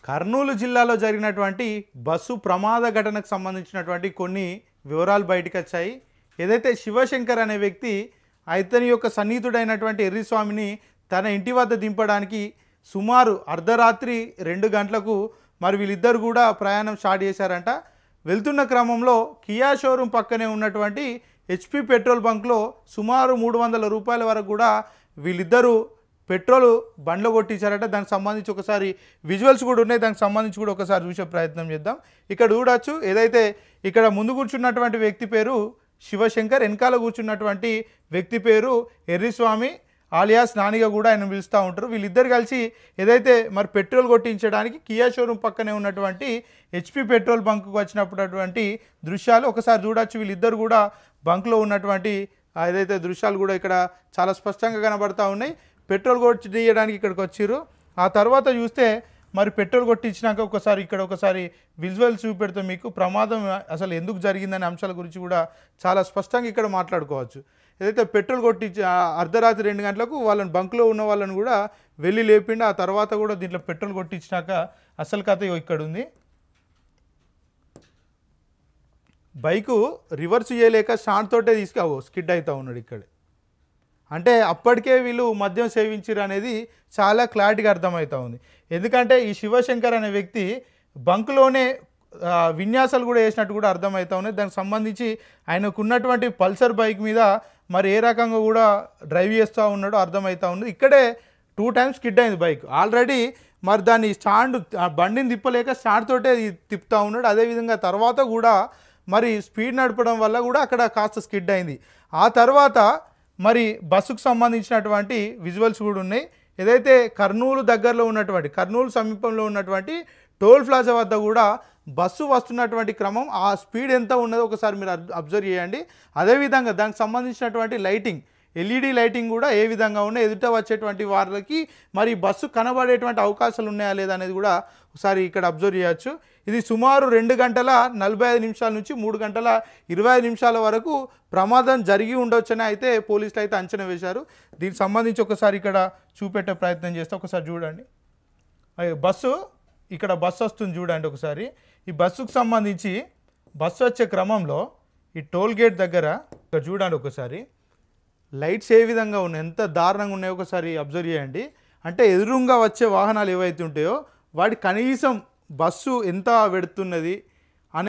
కర్నూలు జిల్లాలో జరిగినటువంటి బస్సు ప్రమాద ఘటనకు సంబంధించినటువంటి కొన్ని వివరాలు బయటకు వచ్చాయి. ఏదైతే శివశంకర్ అనే వ్యక్తి ఇతని యొక్క సన్నిహితుడైనటువంటి ఎర్రిస్వామిని తన ఇంటి వద్ద దింపడానికి సుమారు అర్ధరాత్రి 2 గంటలకు మరి వీళ్ళిద్దరు కూడా ప్రయాణం స్టార్ట్ చేశారంట. వెళ్తున్న క్రమంలో కియా షోరూమ్ పక్కనే ఉన్నటువంటి హెచ్పి పెట్రోల్ బంక్లో సుమారు 300 రూపాయల వరకు కూడా వీళ్ళిద్దరూ పెట్రోల్ బండ్లో కొట్టించారట. దానికి సంబంధించి ఒకసారి విజువల్స్ కూడా ఉన్నాయి, దానికి సంబంధించి కూడా ఒకసారి చూసే ప్రయత్నం చేద్దాం. ఇక్కడ చూడొచ్చు, ఏదైతే ఇక్కడ ముందు కూర్చున్నటువంటి వ్యక్తి పేరు శివశంకర్, వెనకాల కూర్చున్నటువంటి వ్యక్తి పేరు ఎర్రిస్వామి ఆలియాస్ నానిగా కూడా ఆయన పిలుస్తూ ఉంటారు. వీళ్ళిద్దరు కలిసి ఏదైతే మరి పెట్రోల్ కొట్టించడానికి కియా షోరూమ్ పక్కనే ఉన్నటువంటి హెచ్పి పెట్రోల్ బంక్కు వచ్చినటువంటి దృశ్యాలు ఒకసారి చూడొచ్చు. వీళ్ళిద్దరు కూడా బంక్లో ఉన్నటువంటి ఏదైతే దృశ్యాలు కూడా ఇక్కడ చాలా స్పష్టంగా కనబడతా ఉన్నాయి. పెట్రోల్ కొట్టియడానికి ఇక్కడికి వచ్చారు. ఆ తర్వాత చూస్తే మరి పెట్రోల్ కొట్టించినాక ఒకసారి విజువల్స్ చూపెడతాం మీకు. ప్రమాదం అసలు ఎందుకు జరిగిందనే అంశాల గురించి కూడా చాలా స్పష్టంగా ఇక్కడ మాట్లాడుకోవచ్చు. ఏదైతే పెట్రోల్ కొట్టించి అర్ధరాత్రి 2 గంటలకు వాళ్ళని బంక్లో ఉన్న వాళ్ళని కూడా వెళ్ళి లేపిండి. ఆ తర్వాత కూడా దీంట్లో పెట్రోల్ కొట్టించినాక అసలు కథ ఇక్కడ ఉంది. బైకు రివర్స్ చేయలేక స్టాండ్ తోటే స్కిడ్ అవుతూ ఉన్నాడు ఇక్కడ. అంటే అప్పటికే వీళ్ళు మద్యం సేవించారు అనేది చాలా క్లారిటీగా అర్థమవుతూ ఉంది. ఎందుకంటే ఈ శివశంకర్ అనే వ్యక్తి బంకులోనే విన్యాసాలు కూడా వేసినట్టు కూడా అర్థమవుతూ ఉన్నాయి. దానికి సంబంధించి ఆయనకు ఉన్నటువంటి పల్సర్ బైక్ మీద మరి ఏ రకంగా కూడా డ్రైవ్ చేస్తూ ఉన్నాడో అర్థమవుతూ ఉంది. ఇక్కడే 2 టైమ్స్ స్కిడ్ అయింది బైక్ ఆల్రెడీ. మరి దాన్ని బండిని తిప్పలేక స్టాండ్ తోటే తిప్పుతూ ఉన్నాడు. అదేవిధంగా తర్వాత కూడా మరి స్పీడ్ నడపడం వల్ల కూడా అక్కడ కాస్త స్కిడ్ అయింది. ఆ తర్వాత మరి బస్సుకు సంబంధించినటువంటి విజువల్స్ కూడా ఉన్నాయి. ఏదైతే కర్నూలు దగ్గరలో ఉన్నటువంటి కర్నూలు సమీపంలో ఉన్నటువంటి టోల్ ప్లాజా వద్ద కూడా బస్సు వస్తున్నటువంటి క్రమం, ఆ స్పీడ్ ఎంత ఉన్నదో ఒకసారి మీరు అబ్జర్వ్ చేయండి. అదేవిధంగా దానికి సంబంధించినటువంటి లైటింగ్, ఎల్ఈడి లైటింగ్ కూడా ఏ విధంగా ఉన్నాయి, ఎదుట వచ్చేటువంటి వాళ్ళకి మరి బస్సు కనబడేటువంటి అవకాశాలు ఉన్నాయా లేదా అనేది కూడా ఒకసారి ఇక్కడ అబ్జర్వ్ చేయొచ్చు. ఇది సుమారు 2 గంటల 45 నిమిషాల నుంచి 3 గంటల 25 నిమిషాల వరకు ప్రమాదం జరిగి ఉండొచ్చని అయితే పోలీసులు అయితే అంచనా వేశారు. దీనికి సంబంధించి ఒకసారి ఇక్కడ చూపెట్టే ప్రయత్నం చేస్తే ఒకసారి చూడండి. ఇక్కడ బస్సు వస్తుంది చూడండి ఒకసారి. ఈ బస్సుకు సంబంధించి బస్సు వచ్చే క్రమంలో ఈ టోల్ గేట్ దగ్గర ఇక్కడ చూడండి ఒకసారి. లైట్స్ ఏ విధంగా ఉన్నాయి, ఎంత దారుణంగా ఉన్నాయో ఒకసారి అబ్జర్వ్ చేయండి. అంటే ఎదురుగా వచ్చే వాహనాలు ఏవైతే ఉంటాయో వాటి కనీసం బస్సు ఎంత పెడుతున్నది,